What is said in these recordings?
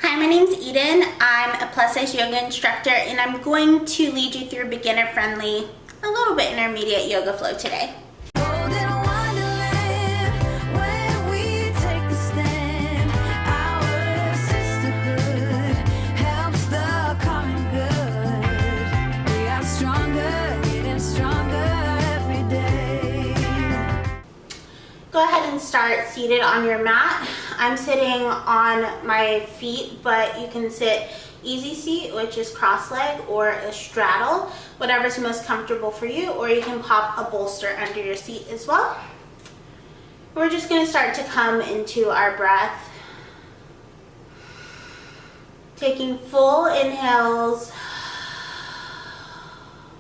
Hi, my name's Edyn. I'm a plus size yoga instructor and I'm going to lead you through beginner friendly, a little bit intermediate yoga flow today. Go ahead and start seated on your mat. I'm sitting on my feet, but you can sit easy seat, which is cross leg, or a straddle, whatever's most comfortable for you, or you can pop a bolster under your seat as well. We're just going to start to come into our breath, taking full inhales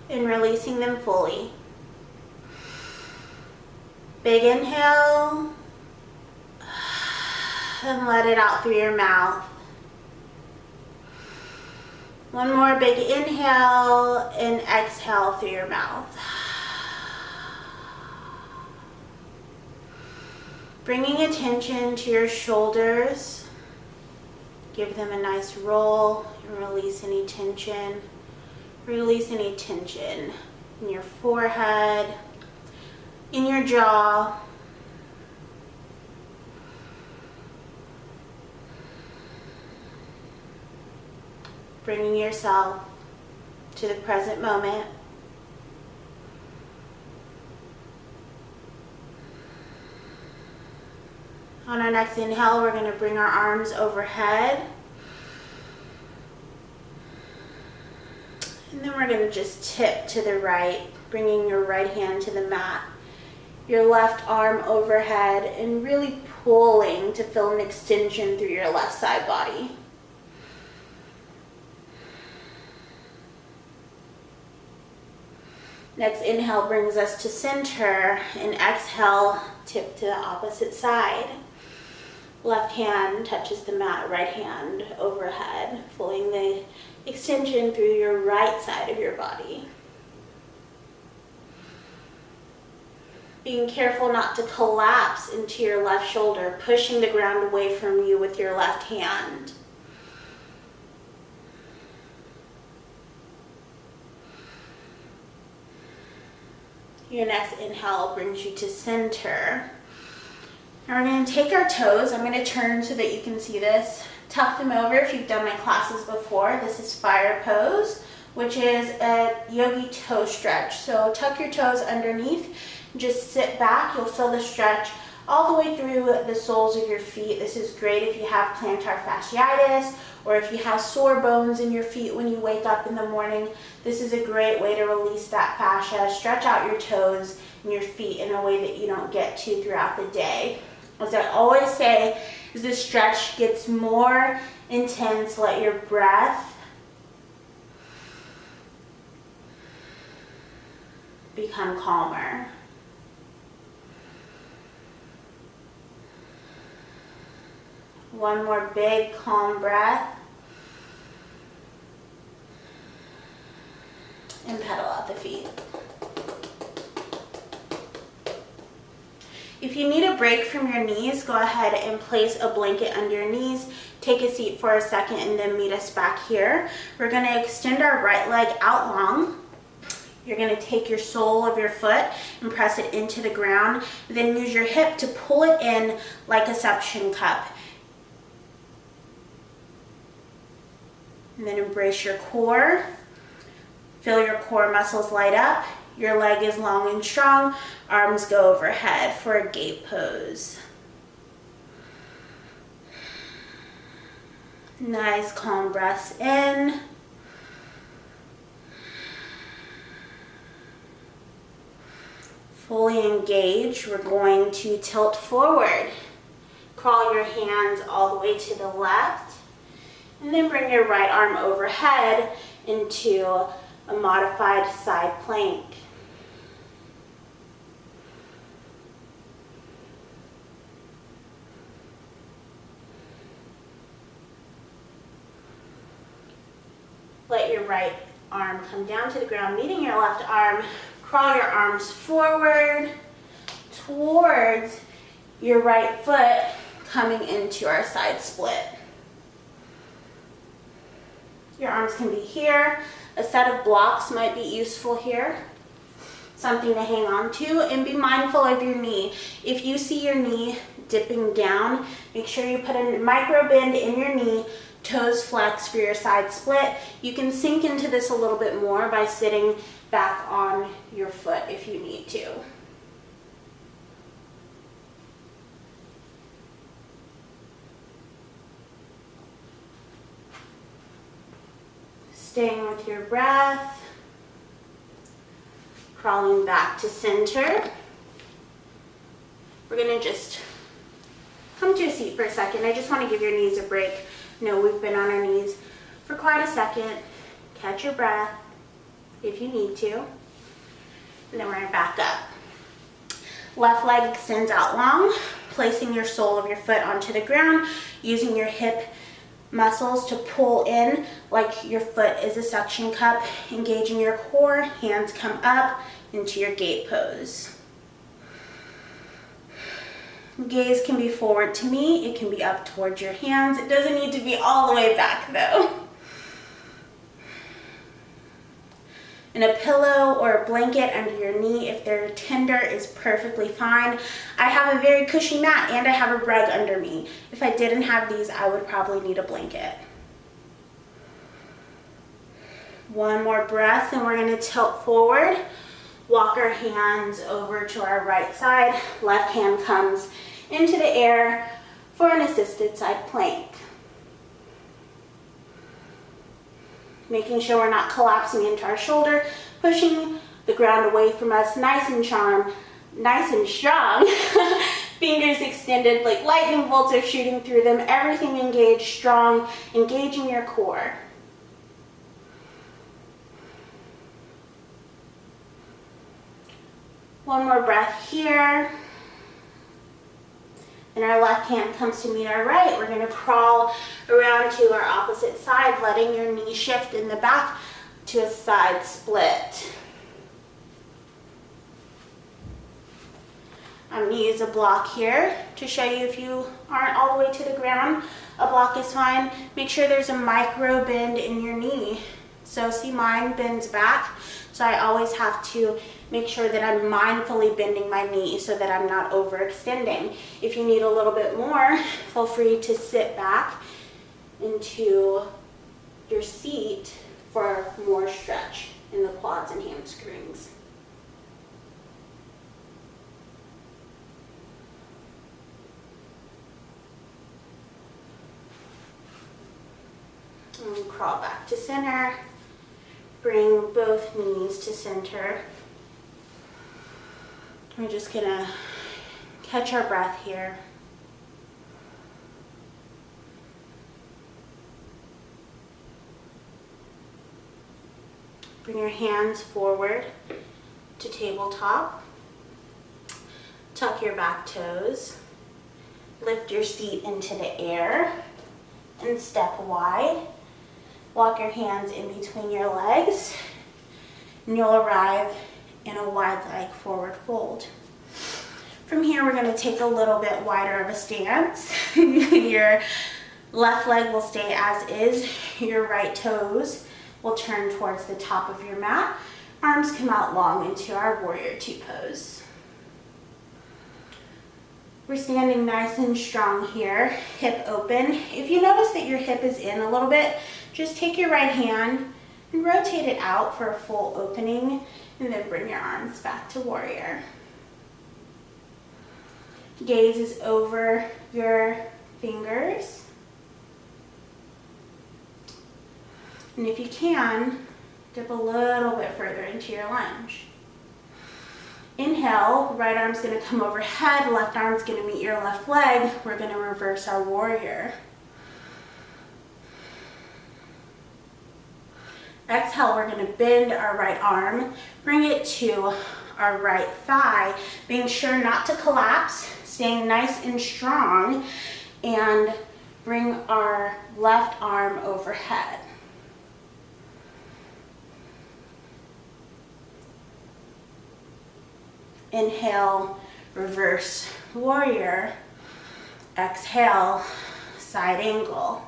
and releasing them fully. Big inhale, and let it out through your mouth. One more big inhale and exhale through your mouth. Bringing attention to your shoulders. Give them a nice roll and release any tension. Release any tension in your forehead, in your jaw. Bringing yourself to the present moment. On our next inhale, we're going to bring our arms overhead. And then we're going to just tip to the right, bringing your right hand to the mat. Your left arm overhead and really pulling to feel an extension through your left side body. Next inhale brings us to center, and exhale, tip to the opposite side. Left hand touches the mat, right hand overhead, pulling the extension through your right side of your body. Being careful not to collapse into your left shoulder, pushing the ground away from you with your left hand. Your next inhale brings you to center. Now we're going to take our toes. I'm going to turn so that you can see this. Tuck them over if you've done my classes before. This is fire pose, which is a yogi toe stretch. So tuck your toes underneath. Just sit back. You'll feel the stretch all the way through the soles of your feet. This is great if you have plantar fasciitis or if you have sore bones in your feet when you wake up in the morning. This is a great way to release that fascia. Stretch out your toes and your feet in a way that you don't get to throughout the day. As I always say, as the stretch gets more intense, let your breath become calmer. One more big, calm breath. And pedal out the feet. If you need a break from your knees, go ahead and place a blanket under your knees. Take a seat for a second and then meet us back here. We're going to extend our right leg out long. You're going to take your sole of your foot and press it into the ground. Then use your hip to pull it in like a suction cup. And then embrace your core. Feel your core muscles light up. Your leg is long and strong. Arms go overhead for a gate pose. Nice calm breaths in. Fully engaged. We're going to tilt forward. Crawl your hands all the way to the left. And then bring your right arm overhead into a modified side plank. Let your right arm come down to the ground, meeting your left arm. Crawl your arms forward towards your right foot, coming into our side split. Your arms can be here. A set of blocks might be useful here. Something to hang on to, and be mindful of your knee. If you see your knee dipping down, make sure you put a micro bend in your knee, toes flex for your side split. You can sink into this a little bit more by sitting back on your foot if you need to. Staying with your breath. Crawling back to center. We're gonna just come to a seat for a second. I just want to give your knees a break. No, we've been on our knees for quite a second. Catch your breath if you need to. And then we're gonna back up. Left leg extends out long, placing your sole of your foot onto the ground, using your hip muscles to pull in like your foot is a suction cup, engaging your core, hands come up into your gate pose. Gaze can be forward to me, it can be up towards your hands. It doesn't need to be all the way back though. And a pillow or a blanket under your knee, if they're tender, is perfectly fine. I have a very cushy mat and I have a rug under me. If I didn't have these, I would probably need a blanket. One more breath and we're gonna tilt forward. Walk our hands over to our right side. Left hand comes into the air for an assisted side plank. Making sure we're not collapsing into our shoulder, pushing the ground away from us, nice and strong. Fingers extended like lightning bolts are shooting through them. Everything engaged, strong, engaging your core. One more breath here. And our left hand comes to meet our right. We're gonna crawl around to our opposite side, letting your knee shift in the back to a side split. I'm gonna use a block here to show you if you aren't all the way to the ground, a block is fine. Make sure there's a micro bend in your knee. So see, mine bends back. So I always have to make sure that I'm mindfully bending my knee so that I'm not overextending. If you need a little bit more, feel free to sit back into your seat for more stretch in the quads and hamstrings. And crawl back to center. Bring both knees to center. We're just gonna catch our breath here. Bring your hands forward to tabletop. Tuck your back toes. Lift your seat into the air and step wide. Walk your hands in between your legs and you'll arrive in a wide leg forward fold. From here, we're going to take a little bit wider of a stance. Your left leg will stay as is. Your right toes will turn towards the top of your mat. Arms come out long into our warrior two pose. We're standing nice and strong here, hip open. If you notice that your hip is in a little bit, just take your right hand and rotate it out for a full opening, and then bring your arms back to warrior. Gaze is over your fingers. And if you can, dip a little bit further into your lunge. Inhale, right arm's gonna come overhead, left arm's gonna meet your left leg. We're gonna reverse our warrior. Exhale, we're gonna bend our right arm, bring it to our right thigh, being sure not to collapse, staying nice and strong, and bring our left arm overhead. Inhale, reverse warrior. Exhale, side angle.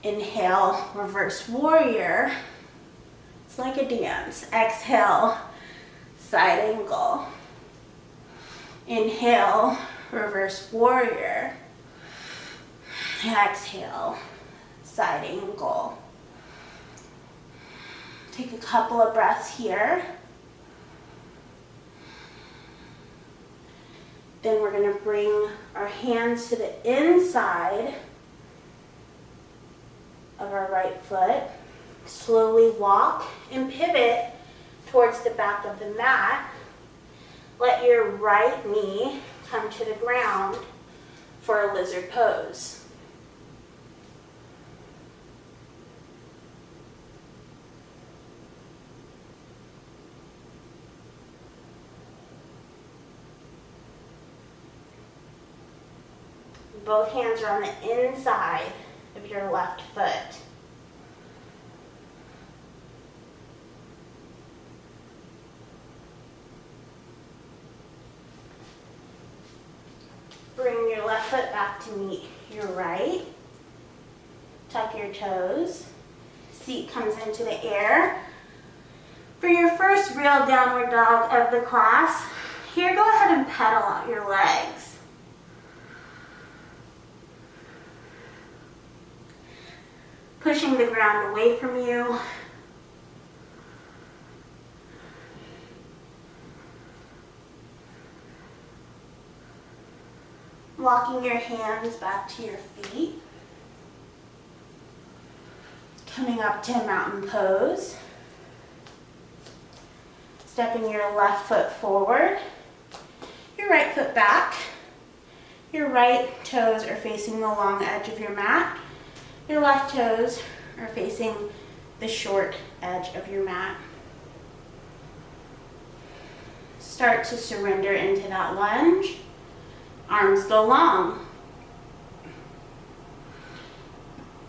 Inhale, reverse warrior. It's like a dance. Exhale, side angle. Inhale, reverse warrior. Exhale, side angle. Take a couple of breaths here. Then we're going to bring our hands to the inside of our right foot. Slowly walk and pivot towards the back of the mat. Let your right knee come to the ground for a lizard pose. Both hands are on the inside of your left foot. Bring your left foot back to meet your right. Tuck your toes. Seat comes into the air. For your first real downward dog of the class, here go ahead and pedal out your legs. Pushing the ground away from you. Walking your hands back to your feet. Coming up to mountain pose. Stepping your left foot forward. Your right foot back. Your right toes are facing the long edge of your mat. Your left toes are facing the short edge of your mat. Start to surrender into that lunge. Arms go long.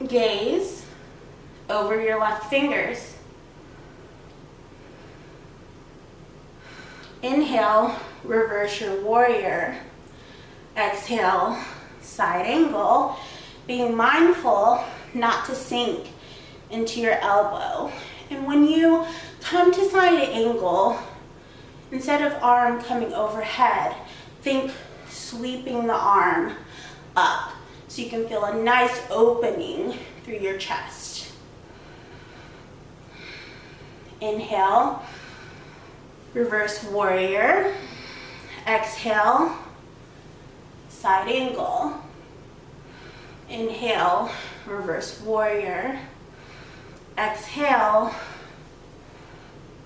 Gaze over your left fingers. Inhale, reverse your warrior. Exhale, side angle. Being mindful not to sink into your elbow. And when you come to side angle, instead of arm coming overhead, think sweeping the arm up so you can feel a nice opening through your chest. Inhale, reverse warrior. Exhale, side angle. Inhale, reverse warrior. Exhale,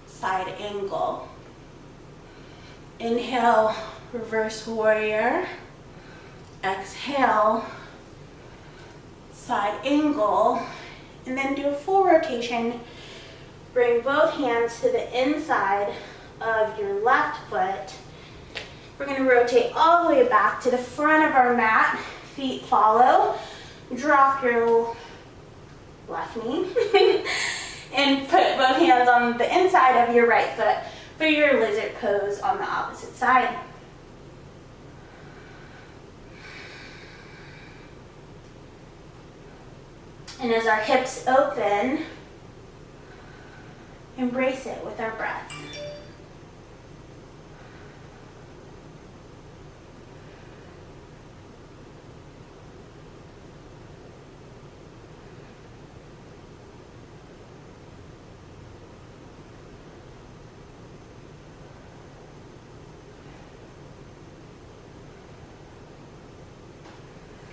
side angle. Inhale, reverse warrior. Exhale, side angle. And then do a full rotation. Bring both hands to the inside of your left foot. We're going to rotate all the way back to the front of our mat. Feet follow. Drop your left knee and put both hands on the inside of your right foot for your lizard pose on the opposite side. And as our hips open, embrace it with our breath.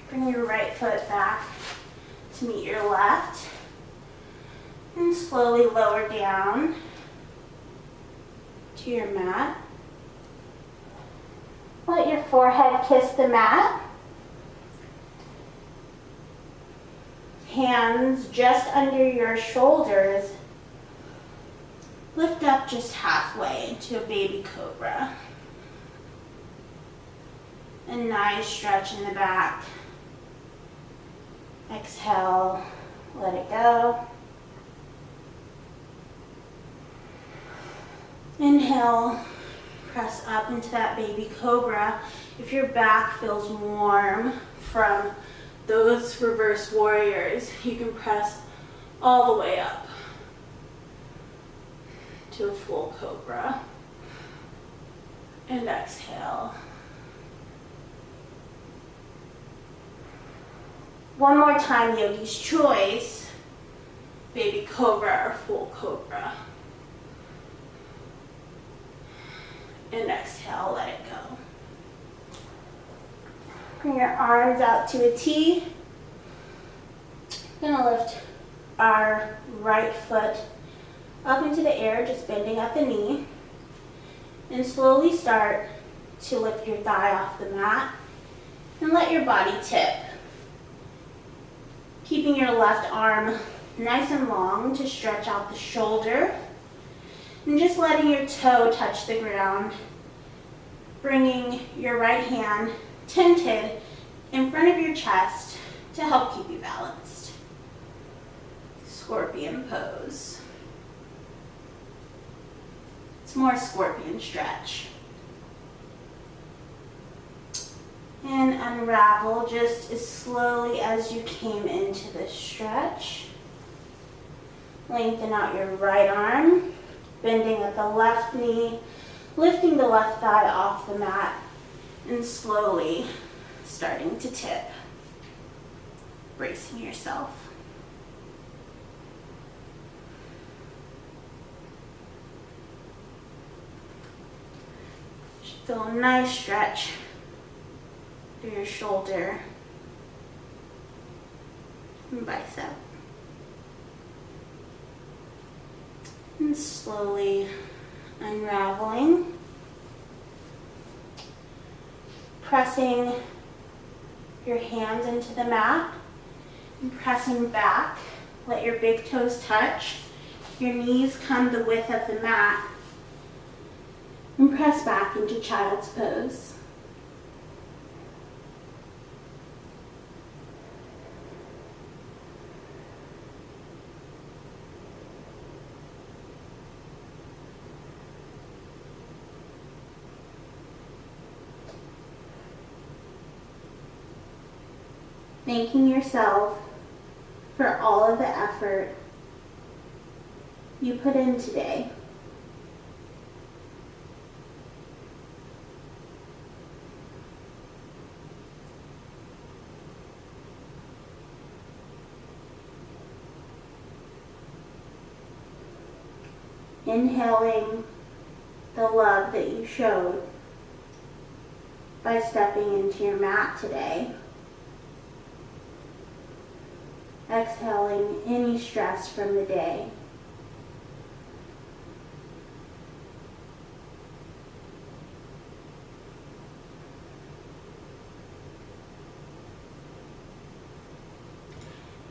Bring your right foot back to meet your left. And slowly lower down to your mat. Let your forehead kiss the mat. Hands just under your shoulders. Lift up just halfway to a baby cobra. A nice stretch in the back. Exhale, let it go. Inhale, press up into that baby cobra. If your back feels warm from those reverse warriors, you can press all the way up to a full cobra. And exhale. One more time, yogi's choice. Baby cobra or full cobra. And exhale, let it go. Bring your arms out to a T. We're gonna lift our right foot up into the air, just bending at the knee. And slowly start to lift your thigh off the mat and let your body tip. Keeping your left arm nice and long to stretch out the shoulder. And just letting your toe touch the ground. Bringing your right hand tented in front of your chest to help keep you balanced. Scorpion pose. It's more scorpion stretch. And unravel just as slowly as you came into this stretch. Lengthen out your right arm, bending at the left knee, lifting the left thigh off the mat, and slowly starting to tip. Bracing yourself. Feel a nice stretch through your shoulder and bicep. And slowly unraveling. Pressing your hands into the mat and pressing back. Let your big toes touch. Your knees come the width of the mat. And press back into child's pose. Thanking yourself for all of the effort you put in today. Inhaling the love that you showed by stepping into your mat today. Exhaling any stress from the day.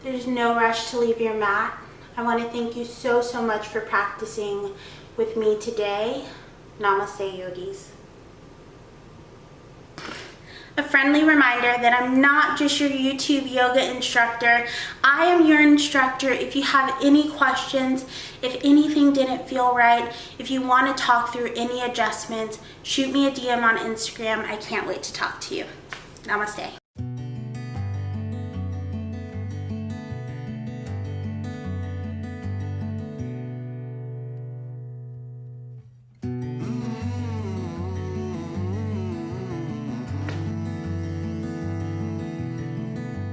There's no rush to leave your mat. I want to thank you so much for practicing with me today. Namaste, yogis. A friendly reminder that I'm not just your YouTube yoga instructor. I am your instructor. If you have any questions, if anything didn't feel right, if you want to talk through any adjustments, shoot me a DM on Instagram. I can't wait to talk to you. Namaste.